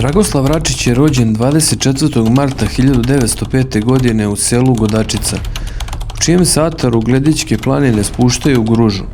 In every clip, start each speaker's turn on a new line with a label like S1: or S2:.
S1: Dragoslav Račić je rođen 24. marta 1905. godine u selu Godačica, u čijem se ataru Gledičke planine spuštaju u Gružu.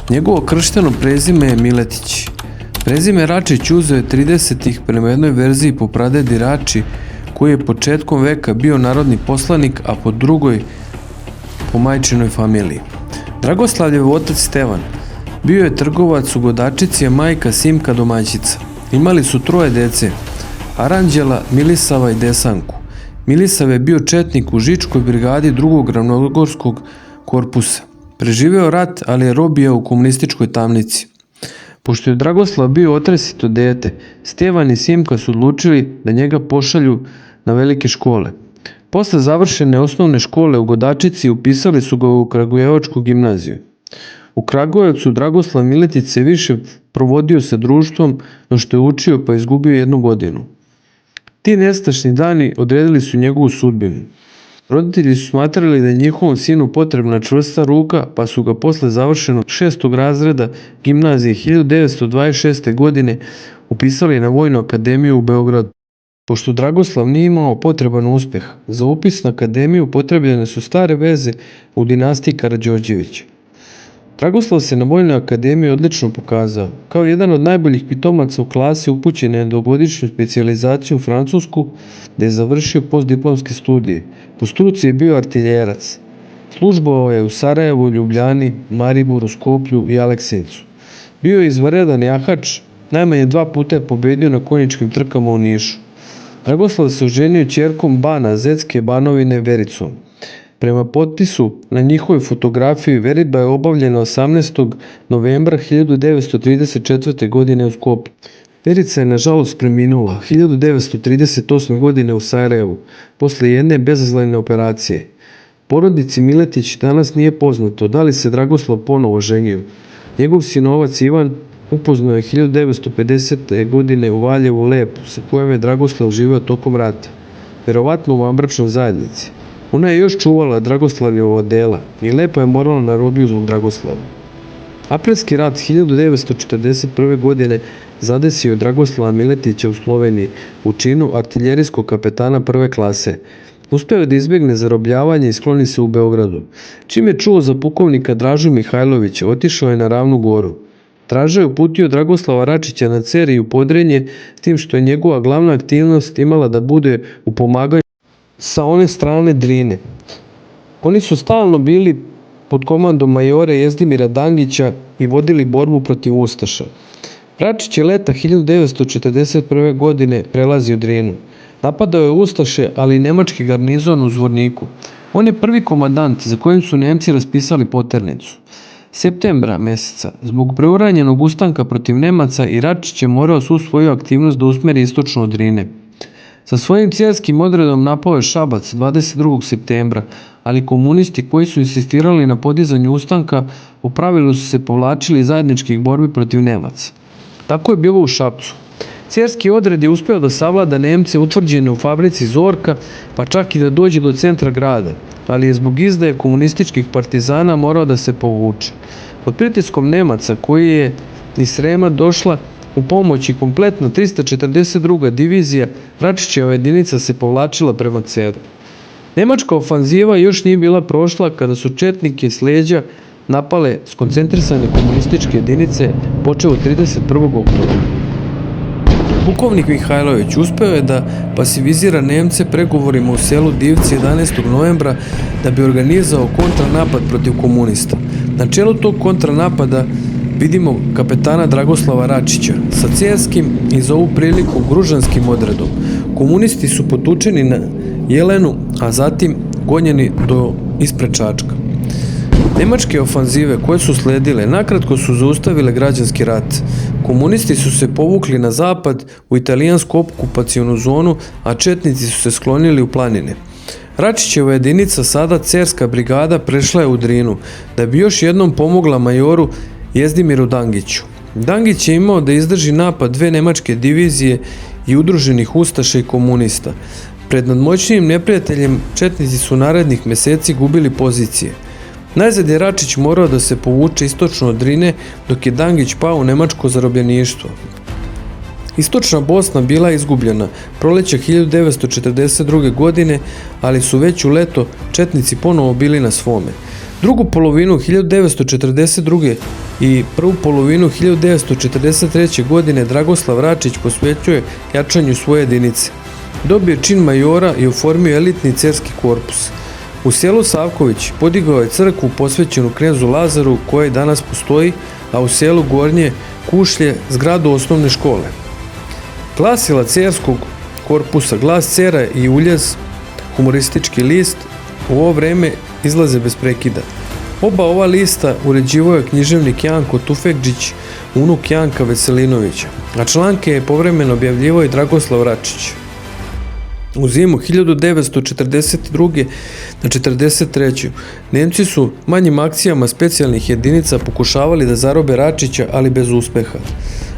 S1: Njegovo kršteno prezime je Miletić. Prezime Račić uzeo je 30-ih prema jednoj verziji po pradedi Rači, koji je početkom veka bio narodni poslanik, a po drugoj po majčinoj familiji. Dragoslavljev otac Stevan bio je trgovac u Godačici, a majka Simka domaćica. Imali su troje dece, Aranđela, Milisava i Desanku. Milisav je bio četnik u Žičkoj brigadi drugog ravnogorskog korpusa. Preživeo rat, ali je robio u komunističkoj tamnici. Pošto je Dragoslav bio otresito dete, Stevan i Simka su odlučili da njega pošalju na velike škole. Posle završene osnovne škole u Godačici upisali su ga u Kragujevačku gimnaziju. U Kragujevcu Dragoslav Miletić se više provodio sa društvom no što je učio, pa izgubio 1 godinu. Ti nestašni dani odredili su njegovu sudbinu. Roditelji su smatrali da je njihovom sinu potrebna čvrsta ruka, pa su ga posle završenog 6. razreda gimnazije 1926. godine upisali na Vojnu akademiju u Beogradu. Pošto Dragoslav nije imao potreban uspeh, za upis na akademiju potrebljene su stare veze u dinastiji Karađorđevića. Dragoslav se na Vojnoj akademiji odlično pokazao. Kao jedan od najboljih pitomaca u klasi upućen je na dvogodišnju specijalizaciju u Francusku, gde je završio postdiplomske studije. Po struci je bio artiljerac. Službovao je u Sarajevu, Ljubljani, Mariboru, Skoplju i Aleksejevcu. Bio je izvanredan jahač, najmanje 2 puta je pobedio na konjičkim trkama u Nišu. Dragoslav se oženio ćerkom Bana Zetske Banovine Vericom. Prema potpisu na njihovoj fotografiji veritba je obavljena 18. novembra 1934. godine u Skoplju. Verica je nažalost preminula 1938. godine u Sarajevu posle jedne bezazlene operacije. Porodici Miletić danas nije poznato da li se Dragoslav ponovo ženio. Njegov sinovac Ivan upoznao je 1950. godine u Valjevu Lepu, sa kojom je Dragoslav živeo tokom rata, verovatno u vanbračnoj zajednici. Ona je još čuvala Dragoslavljevo odela i Lepa je morala na robiju zbog Dragoslava. Aprilski rat 1941. godine zadesio je Dragoslava Miletića u Sloveniji u činu artiljerijskog kapetana 1. klase. Uspeo je da izbjegne zarobljavanje i skloni se u Beogradu. Čim je čuo za pukovnika Dražu Mihajlovića, otišao je na Ravnu Goru. Draža je uputio Dragoslava Račića na Cer i u Podrinje, s tim što je njegova glavna aktivnost imala da bude u pomaganju sa one strane Drine. Oni su stalno bili pod komandom majora Jezdimira Dangića i vodili borbu protiv Ustaša. Račić je leta 1941. godine prelazio Drinu. Napadao je Ustaše, ali i nemački garnizon u Zvorniku. On je prvi komandant za kojim su Nemci raspisali poternicu. Septembra meseca, zbog preuranjenog ustanka protiv Nemaca, i Račić je morao svu svoju aktivnost da usmeri istočno od Drine. Sa svojim ciljskim odredom napao je Šabac 22. septembra, ali komunisti koji su insistirali na podizanju ustanka u pravilu su se povlačili zajedničkih borbi protiv Nemaca. Tako je bilo u Šapcu. Cijelski odred je uspeo da savlada Nemce utvrđene u fabrici Zorka, pa čak i da dođe do centra grada, ali je zbog izdaje komunističkih partizana morao da se povuče. Pod pritiskom Nemaca, koji je iz Srema došla u pomoć i kompletna 342. divizija, Račićeva jedinica se povlačila prema Ceru. Nemačka ofanziva još nije bila prošla kada su četnike s leđa napale skoncentrisane komunističke jedinice počeo od 31. oktobra. Pukovnik Mihajlović uspeo je da pasivizira Nemce pregovorima u selu Divci 11. novembra da bi organizao kontranapad protiv komunista. Na čelu tog kontranapada vidimo kapetana Dragoslava Račića sa ciljskim i za ovu priliku gružanskim odredom. Komunisti su potučeni na Jelenu, a zatim gonjeni do ispred Čačka. Nemačke ofanzive koje su sledile nakratko su zaustavile građanski rat. Komunisti su se povukli na zapad u italijansku okupacionu zonu, a četnici su se sklonili u planine. Račićeva jedinica, sada Cerska brigada, prešla je u Drinu da bi još jednom pomogla majoru Jezdimiru Dangiću. Dangić je imao da izdrži napad 2 nemačke divizije i udruženih ustaša i komunista. Pred nadmoćnijim neprijateljem četnici su narednih meseci gubili pozicije. Najzad je Račić morao da se povuče istočno od Drine, dok je Dangić pao u nemačko zarobljeništvo. Istočna Bosna bila je izgubljena proleća 1942. godine, ali su već u leto četnici ponovo bili na svome. Drugu polovinu 1942. i prvu polovinu 1943. godine Dragoslav Račić posvećuje jačanju svoje jedinice. Dobio je čin majora i oformio elitni cerski korpus. U selu Savković podigao je crkvu posvećenu knezu Lazaru koja i danas postoji, a u selu Gornje Kušlje zgradu osnovne škole. Glasila cerskog korpusa, Glas cera i Uljez, humoristički list, u ovo vreme izlaze bez prekida. Oba ova lista uređivao je književnik Janko Tufekđić, unuk Janka Veselinovića, a članke je povremeno objavljivao i Dragoslav Račić. U zimu 1942. na 1943. Nemci su manjim akcijama specijalnih jedinica pokušavali da zarobe Račića, ali bez uspeha.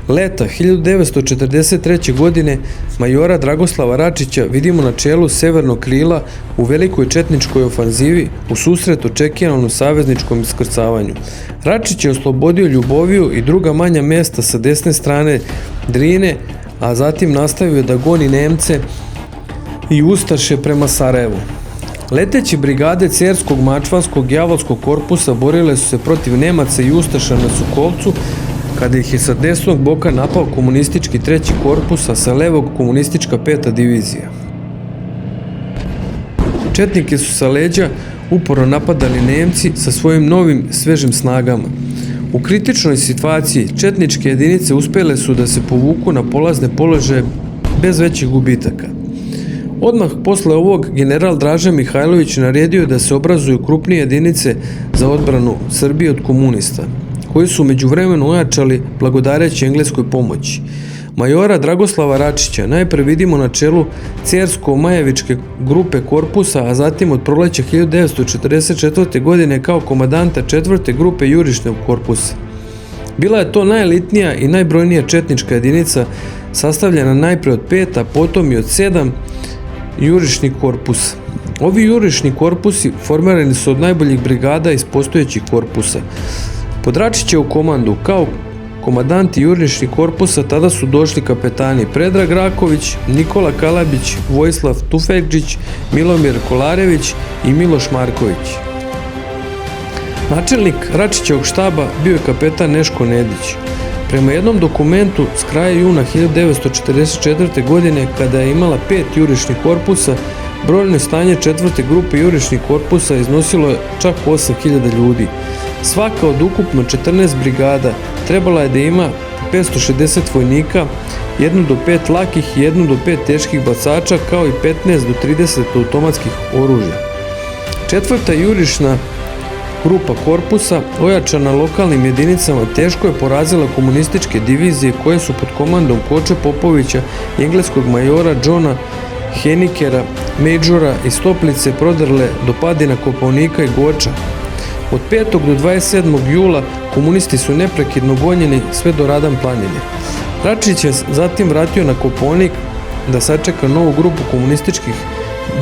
S1: Leta 1943. godine majora Dragoslava Račića vidimo na čelu severnog krila u velikoj četničkoj ofanzivi u susret očekivanom savezničkom iskrcavanju. Račić je oslobodio Ljuboviju i druga manja mesta sa desne strane Drine, a zatim nastavio da goni Nemce i ustaše prema Sarajevu. Leteće brigade Cerskog, Mačvanskog, Javolskog korpusa borile su se protiv Nemaca i ustaša na Sukovcu, kada ih je sa desnog boka napao komunistički 3. korpus, a sa levog komunistička 5. divizija. Četnike su sa leđa uporno napadali Nemci sa svojim novim svežim snagama. U kritičnoj situaciji četničke jedinice uspjele su da se povuku na polazne položaje bez većih gubitaka. Odmah posle ovog general Draža Mihajlović naredio da se obrazuju krupnije jedinice za odbranu Srbije od komunista, koji su međuvremeno ojačali blagodareći engleskoj pomoći. Majora Dragoslava Račića najpre vidimo na čelu Cersko-Majevičke grupe korpusa, a zatim od proleća 1944. godine kao komadanta 4. grupe Jurišnog korpusa. Bila je to najelitnija i najbrojnija četnička jedinica, sastavljena najpre od 5, a potom i od 7 jurišnih korpusa. Ovi jurišni korpusi formirani su od najboljih brigada iz postojećih korpusa. Pod Račićevu komandu kao komandanti jurišnih korpusa tada su došli kapetani Predrag Raković, Nikola Kalabić, Vojislav Tufekđić, Milomir Kolarević i Miloš Marković. Načelnik Račićevog štaba bio je kapetan Neško Nedić. Prema jednom dokumentu s kraja juna 1944. godine, kada je imala 5 jurišnih korpusa, brojno stanje 4. grupe jurišnih korpusa iznosilo je čak 8000 ljudi. Svaka od ukupno 14 brigada trebala je da ima 560 vojnika, 1 do 5 lakih i 1 do 5 teških bacača, kao i 15 do 30 automatskih oružja. 4. jurišna grupa korpusa, ojačana lokalnim jedinicama, teško je porazila komunističke divizije koje su pod komandom Koče Popovića i engleskog majora Johna Henikera, Majora iz Toplice prodrle do Padina, Kopaonika i Goča. Od 5. do 27. jula komunisti su neprekidno gonjeni sve do Radan planine. Račić je zatim vratio na Kopaonik da sačeka novu grupu komunističkih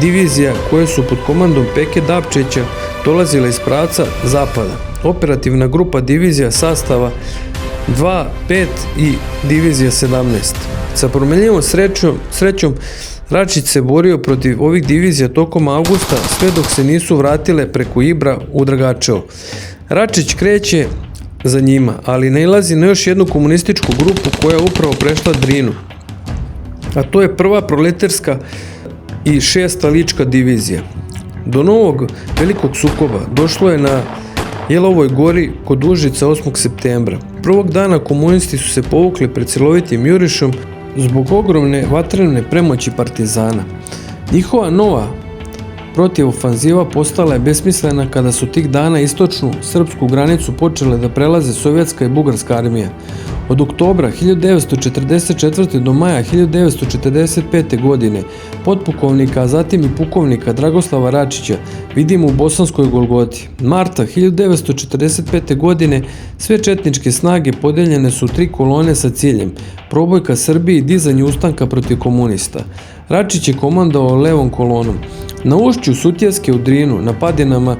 S1: divizija koje su pod komandom Peke Dapčića dolazile iz pravca zapada. Operativna grupa divizija sastava 2, 5 i divizija 17. Sa promenljivom srećom Račić se borio protiv ovih divizija tokom avgusta, sve dok se nisu vratile preko Ibra u Dragačevo. Račić kreće za njima, ali nailazi na još jednu komunističku grupu koja je upravo prešla Drinu, a to je 1. proletarska i 6. lička divizija. Do novog velikog sukoba došlo je na Jelovoj gori kod Užica 8. septembra. Prvog dana komunisti su se povukli pred celovitim jurišom zbog ogromne vatrene premoći partizana. Njihova nova protivofanziva postala je besmislena kada su tih dana istočnu srpsku granicu počele da prelaze sovjetska i bugarska armija. Od oktobra 1944. do maja 1945. godine potpukovnika, a zatim i pukovnika Dragoslava Račića vidimo u Bosanskoj Golgoti. Marta 1945. godine sve četničke snage podeljene su u 3 kolone sa ciljem probojka Srbiji i dizanje ustanka protiv komunista. Račić je komandovao levom kolonom. Na ušću Sutjeske u Drinu, na padinama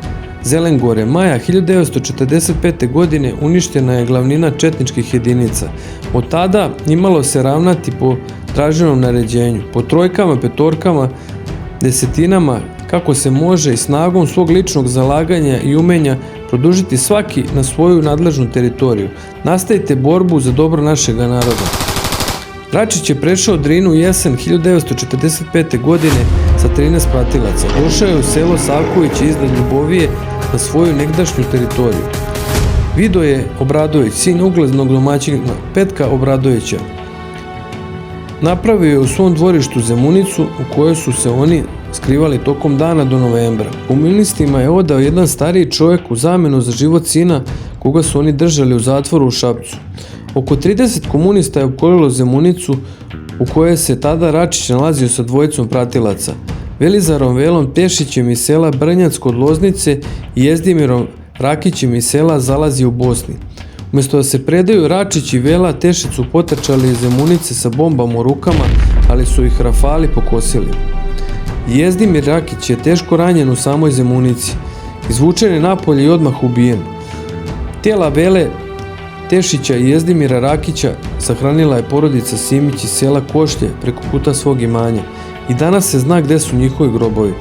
S1: Zelengore. Maja 1945. godine uništena je glavnina četničkih jedinica. Od tada imalo se ravnati po traženom naređenju, po trojkama, petorkama, desetinama, kako se može i snagom svog ličnog zalaganja i umenja produžiti svaki na svoju nadležnu teritoriju. Nastavite borbu za dobro našega naroda. Račić je prešao Drinu jesen 1945. godine sa 13 pratilaca. Došao je u selo Savković iznad Ljubovije na svoju negdašnju teritoriju. Vidoje Obradović, sin uglednog domaćina Petka Obradovića, napravio je u svom dvorištu zemunicu u kojoj su se oni skrivali tokom dana do novembra. Komunistima je odao jedan stariji čovjek u zamenu za život sina koga su oni držali u zatvoru u Šapcu. Oko 30 komunista je opkolilo zemunicu u kojoj se tada Račić nalazio sa dvojicom pratilaca, Velizarom Velom Tešićem iz sela Brnjac kod Loznice i Jezdimirom Rakićem iz sela Zalazi u Bosni. Umjesto da se predaju, Račić i Vela Tešicu potrčali iz zemunice sa bombama u rukama, ali su ih rafali pokosili. Jezdimir Rakić je teško ranjen u samoj zemunici. Izvučen je napolje i odmah ubijen. Tijela Vele Tešića i Jezdimira Rakića sahranila je porodica Simić iz sela Košlje preko puta svog imanja i danas se zna gde su njihovi grobovi.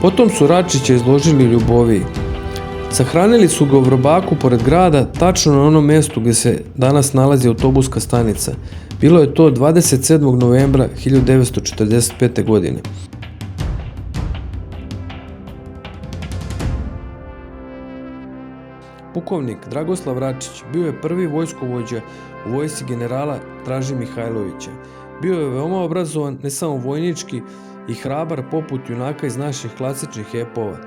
S1: Potom su Račića izložili u Ljuboviji. Sahranili su ga u Vrbaku pored grada, tačno na onom mjestu gdje se danas nalazi autobuska stanica. Bilo je to 27. novembra 1945. godine. Pukovnik Dragoslav Račić bio je prvi vojskovođa u vojsci generala Draže Mihajlovića. Bio je veoma obrazovan, ne samo vojnički, i hrabar poput junaka iz naših klasičnih epova.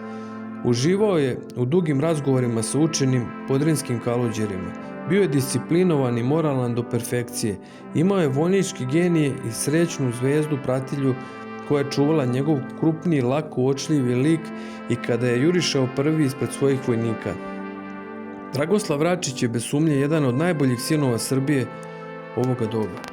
S1: Uživao je u dugim razgovorima sa učenim podrinskim kaluđerima. Bio je disciplinovan i moralan do perfekcije. Imao je vojnički genije i srećnu zvezdu pratilju koja je čuvala njegov krupni, lako uočljivi lik i kada je jurišao prvi ispred svojih vojnika. Dragoslav Račić je bez sumnje jedan od najboljih sinova Srbije ovoga doba.